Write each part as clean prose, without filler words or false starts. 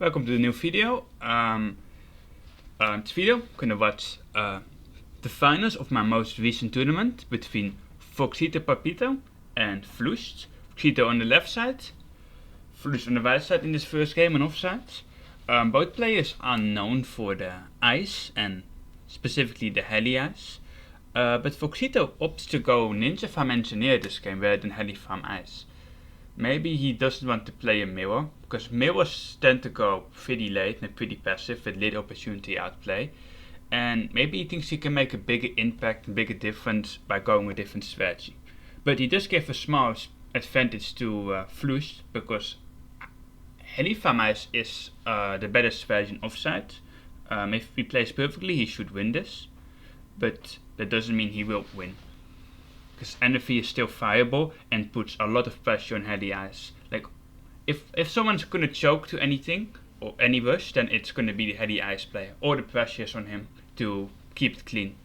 Welcome to the new video. This video, I'm gonna watch the finals of my most recent tournament between Foxito and Flooshed. Foxito on the left side, Flooshed on the right side in this first game on offside. Both players are known for the ice and specifically the heli ice. But Foxito opts to go Ninja Farm Engineer this game rather than Heli Farm Ice. Maybe he doesn't want to play a mirror, because mirrors tend to go pretty late and pretty passive with little opportunity outplay. And maybe he thinks he can make a bigger impact and bigger difference by going with a different strategy. But he does give a small advantage to Flooshed, because Heli Farm Ice is the better strategy in offside. If he plays perfectly, he should win this. But that doesn't mean he will win, because NFV is still viable and puts a lot of pressure on Heli Ice. Like, if someone's gonna choke to anything or any rush, then it's gonna be the Heli Ice player, or the pressure is on him to keep it clean.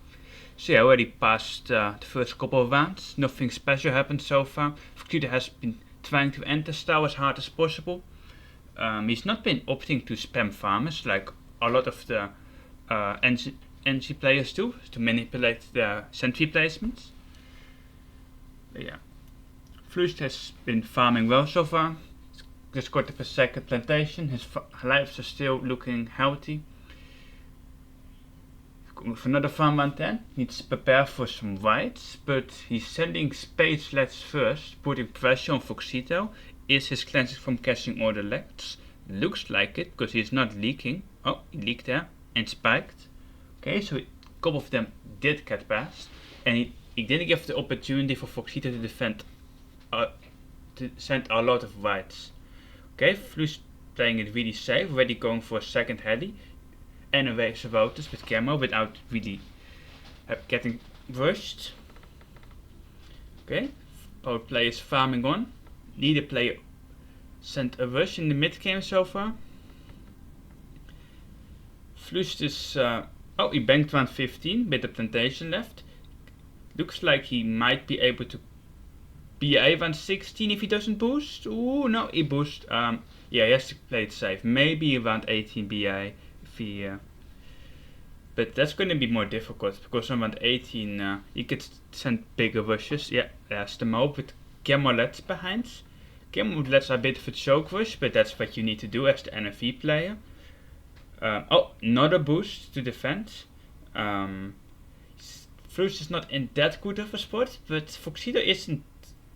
So yeah, I already passed the first couple of rounds. Nothing special happened so far. Foxito has been trying to end the style as hard as possible. He's not been opting to spam farmers like a lot of the NG players do, to manipulate the sentry placements. But yeah, Flooshed has been farming well so far. Just got the second plantation. His lives are still looking healthy. For another farm 110, needs to prepare for some whites, but he's sending spades lets first, putting pressure on Foxito. Is his cleansing from catching all the lets? Looks like it, because he's not leaking. Oh, he leaked there and spiked. Okay, so a couple of them did get past, and he didn't give the opportunity for Foxito to defend, to send a lot of whites. Okay, Flooshed playing it really safe, already going for a second heli, and away Savotus with camo without really getting rushed. Okay, both players farming on. Neither player sent a rush in the mid game so far. Flooshed is oh, he banked 115 with the plantation left. Looks like he might be able to BA 116 if he doesn't boost. Ooh, no, he boost. Yeah, he has to play it safe. Maybe around 18 BA if he. But that's going to be more difficult, because around 18 he could send bigger rushes. Yeah, there's the mob with Camolets behind. Camolets are a bit of a choke rush, but that's what you need to do as the NFV player. Oh, another boost to defend. Flooshed is not in that good of a spot, but Foxito isn't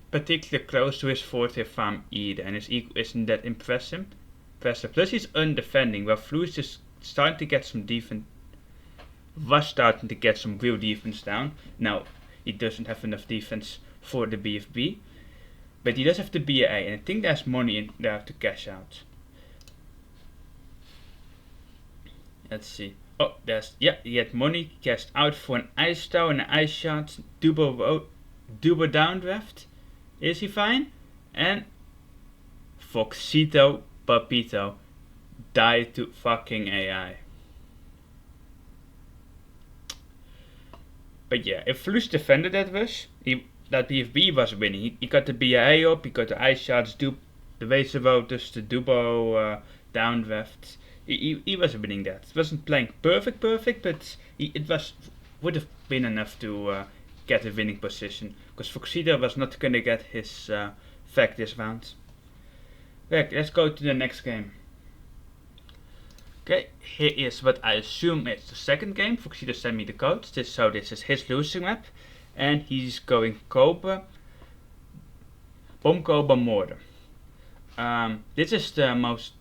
particularly close to his 4th farm either, and his eco isn't that impressive. Plus he's undefending, while Flooshed is starting to get some defense. Was starting to get some real defense down. Now he doesn't have enough defense for the BFB, but he does have the BA, and I think there's money in there to cash out. Let's see. Oh, he had money cashed out for an ice tower and an ice shot, double downdraft. Is he fine? And Foxito Papito died to fucking AI. But yeah, if Flooshed defended that rush, that BFB was winning. He got the BA up, he got the ice shots, the Razor Voters, the Dubo downdraft. He was winning that. It wasn't playing perfect, but it would have been enough to get a winning position, because Foxito was not gonna get his fact this round. Right, let's go to the next game. Okay, here is what I assume is the second game. Foxito sent me the code, so this is his losing map, and he's going Cobra, Bomb Cobra Mortar. This is the most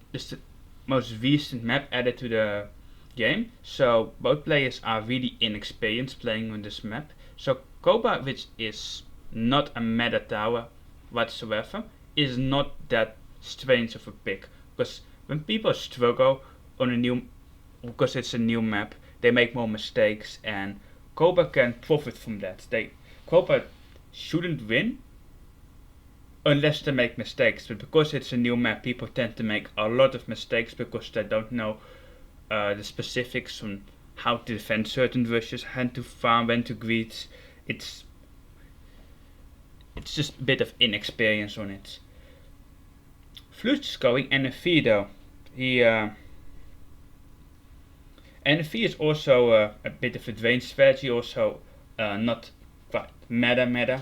recent map added to the game, so both players are really inexperienced playing on this map. So Cobra, which is not a meta tower whatsoever, is not that strange of a pick, because when people struggle on because it's a new map, they make more mistakes, and Cobra can profit from that. Cobra shouldn't win unless they make mistakes, but because it's a new map, people tend to make a lot of mistakes because they don't know the specifics on how to defend certain rushes, when to farm, when to greed. It's just a bit of inexperience on it. Flooshed is going NFV though. NFV is also a bit of a drain strategy, also not quite meta,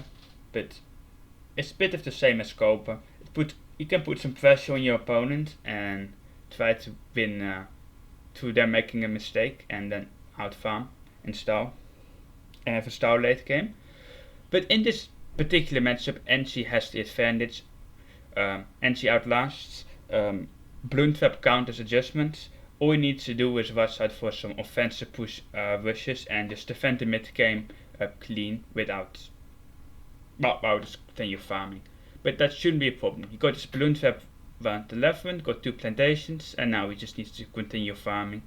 but it's a bit of the same as Copa. You can put some pressure on your opponent and try to win through them making a mistake and then out farm and stall and have a stall late game. But in this particular matchup, NC has the advantage. NC outlasts. Bloom Trap counters adjustments. All you need to do is watch out for some offensive push rushes and just defend the mid game clean without continue farming. But that shouldn't be a problem. You got this Bloom Trap round 11, got 2 plantations, and now we just need to continue farming.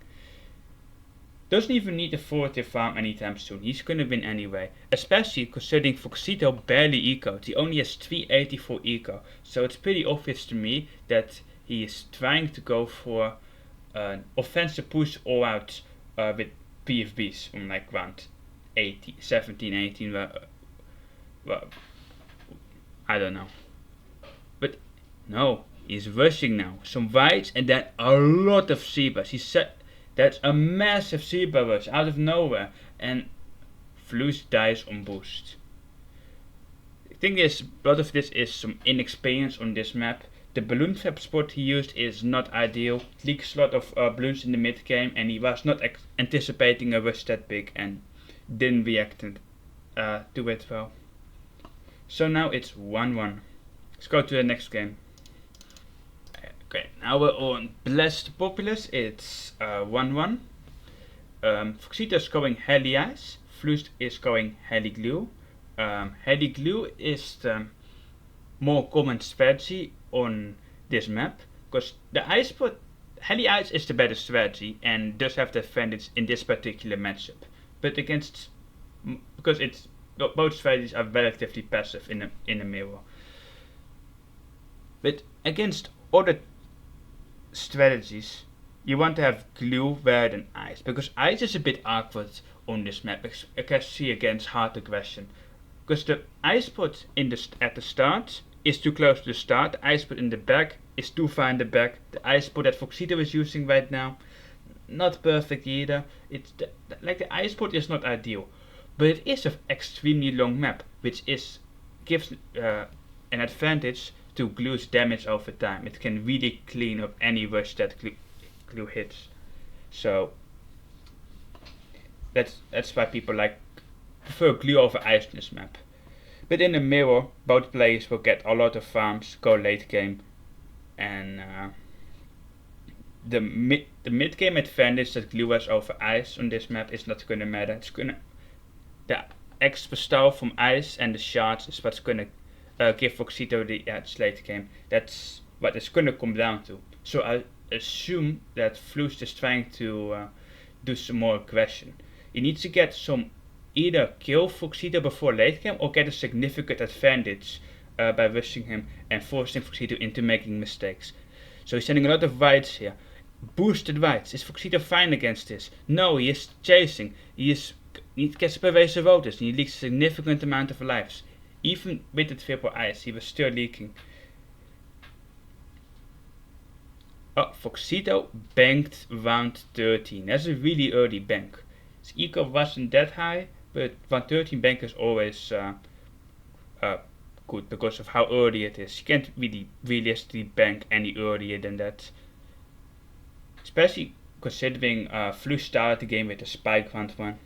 Doesn't even need a 4-tier farm anytime soon. He's gonna win anyway. Especially considering Foxito barely ecoed. He only has 384 eco. So it's pretty obvious to me that he is trying to go for an offensive push all out with PFBs on like round 17, 18. Well, I don't know. But no, he's rushing now. Some whites and then a lot of zebras. He said that's a massive zebra rush out of nowhere, and Flooshed dies on boost. The thing is, a lot of this is some inexperience on this map. The balloon trap spot he used is not ideal. Leaks a lot of balloons in the mid game, and he was not anticipating a rush that big and didn't react to it well. So now it's 1-1. Let's go to the next game. Okay, now we're on Blessed Populous. It's 1-1. Foxito is going Heli Ice. Flooshed is going Heli Glue. Heli Glue is the more common strategy on this map, because the ice spot, Heli Ice is the better strategy and does have the advantage in this particular matchup. But because both strategies are relatively passive in a mirror. But against other strategies, you want to have glue rather than ice, because ice is a bit awkward on this map, especially against hard aggression. Because the ice spot at the start is too close to the start, the ice spot in the back is too far in the back, the ice spot that Foxito is using right now, not perfect either. It's the ice spot is not ideal, but it is an extremely long map, which gives an advantage to glue's damage over time. It can really clean up any rush that glue hits. So that's why people prefer glue over ice in this map. But in the mirror, both players will get a lot of farms, go late game, and the mid game advantage that glue has over ice on this map is not gonna matter. The extra style from ice and the shards is what's gonna give Foxito the edge late game. That's what it's gonna come down to. So I assume that Flooshed is trying to do some more aggression. He needs to get either kill Foxito before late game or get a significant advantage by rushing him and forcing Foxito into making mistakes. So he's sending a lot of whites here. Boosted whites. Is Foxito fine against this? No, he is chasing. He gets pervasive voters and he leaks a significant amount of lives. Even with the triple ice, he was still leaking. Oh, Foxito banked round 13. That's a really early bank. His eco wasn't that high, but round 13 bank is always good because of how early it is. You can't really realistically bank any earlier than that. Especially considering Flooshed started the game with a spike round 1.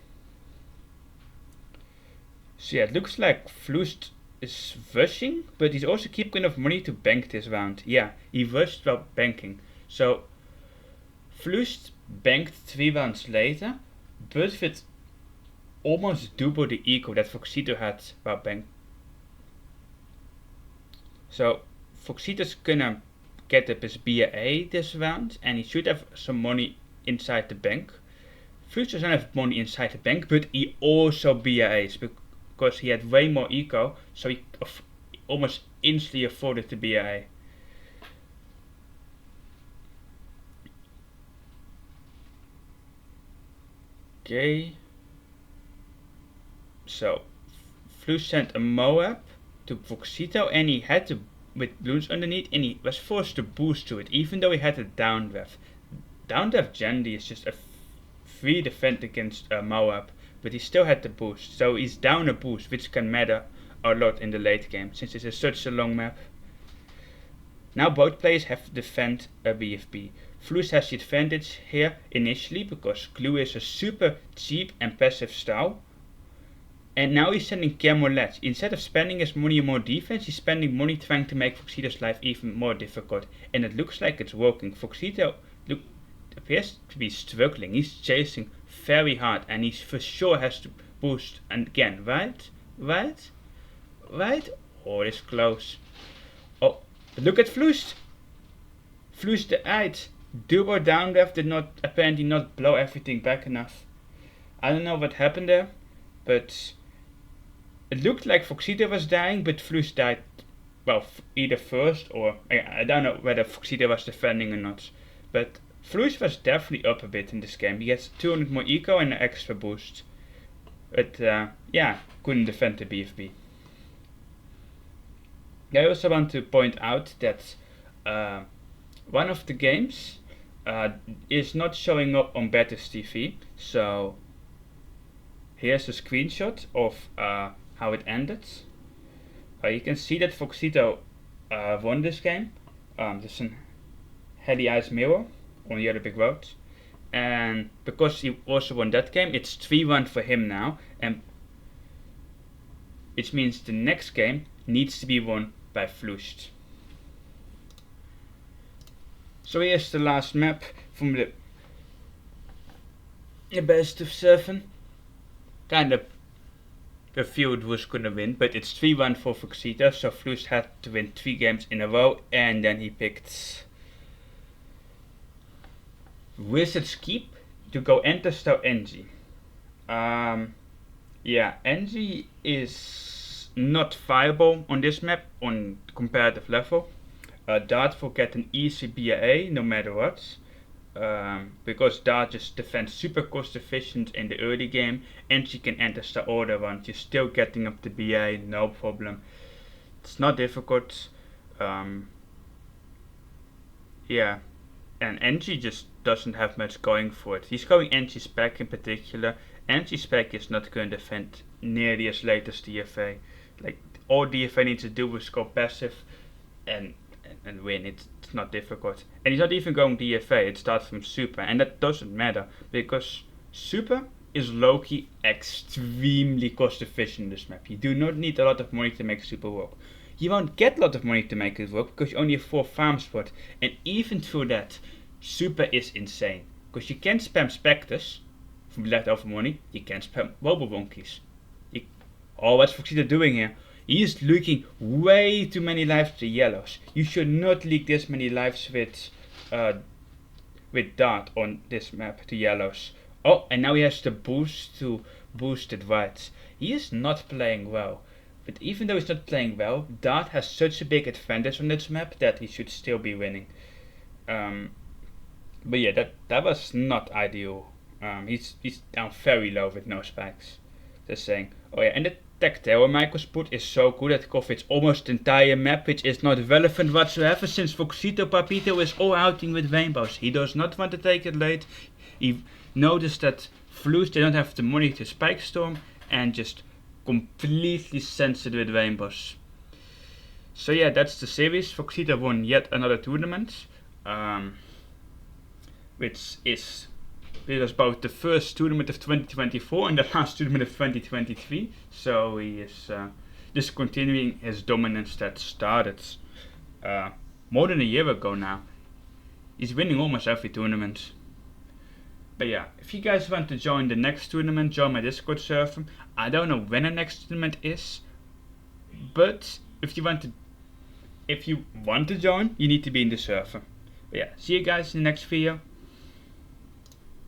So yeah, it looks like Flooshed is rushing, but he's also keeping enough money to bank this round. Yeah, he rushed while banking. So Flooshed banked 3 rounds later, but with almost double the eco that Foxito had while bank. So Foxito's gonna get up his BA this round, and he should have some money inside the bank. Flooshed doesn't have money inside the bank, but he also BAs because he had way more eco, so he almost instantly afforded the BA. Okay. So Flooshed sent a Moab to Foxito and he had to with balloons underneath, and he was forced to boost to it, even though he had a down def. Down def generally is just a free defense against Moab, but he still had the boost, so he's down a boost, which can matter a lot in the late game, since this is such a long map. Now both players have to defend a BFB. Flooshed has the advantage here initially, because Glue is a super cheap and passive style. And now he's sending Camo Ledge. Instead of spending his money on more defense, he's spending money trying to make Foxito's life even more difficult. And it looks like it's working. Foxito appears to be struggling. He's chasing very hard, and he for sure has to boost. And again, right? Oh, it's close. Oh, but look at Flooshed. Flooshed the height. Duo down left did not apparently not blow everything back enough. I don't know what happened there, but it looked like Foxito was dying, but Flooshed died, well, either first or I don't know whether Foxito was defending or not. But Flooshed was definitely up a bit in this game. He gets 200 more eco and an extra boost. But yeah, couldn't defend the BFB. I also want to point out that one of the games is not showing up on Better's TV. So here's a screenshot of how it ended. You can see that Foxito won this game. There's a heady ice mirror on the other big road. And because he also won that game, it's 3-1 for him now. And which means the next game needs to be won by Flooshed. So here's the last map from the best of 7. Kind of the field was gonna win, but it's 3-1 for Foxito, so Flooshed had to win 3 games in a row, and then he picked Wizard's Keep to go enter style NG. Yeah, NG is not viable on this map on comparative level. Dart will get an easy BAA no matter what, because Dart just defends super cost efficient in the early game, and she can enter the order once you're still getting up the BA, no problem. It's not difficult. Yeah, and NG just doesn't have much going for it. He's going NG spec in particular. NG spec is not going to defend nearly as late as DFA. Like, all DFA needs to do is go passive and win. It's not difficult. And he's not even going DFA, it starts from super, and that doesn't matter because super is low-key extremely cost efficient in this map. You do not need a lot of money to make super work. You won't get a lot of money to make it work because you only have 4 farm spots, and even through that, super is insane. Because you can spam Spectres from leftover money, you can spam Wobblewonkies. Oh, what's Foxito doing here? He is leaking way too many lives to yellows. You should not leak this many lives with Dart on this map to yellows. Oh, and now he has the boost to boosted whites. He is not playing well. But even though he's not playing well, Dart has such a big advantage on this map that he should still be winning. But yeah, that was not ideal. He's down very low with no spikes. Just saying. Oh yeah, and the Tech Tower microspot is so good that it covers almost the entire map, which is not relevant whatsoever since Foxito Papito is all outing with rainbows. He does not want to take it late. He noticed that Flooshed, they don't have the money to spike storm, and just completely sends it with rainbows. So yeah, that's the series. Foxito won yet another tournament, which was both the first tournament of 2024 and the last tournament of 2023. So he is just continuing his dominance that started more than a year ago now. He's winning almost every tournament. But yeah, if you guys want to join the next tournament, join my Discord server. I don't know when the next tournament is, but if you want to join, you need to be in the server. But yeah, see you guys in the next video.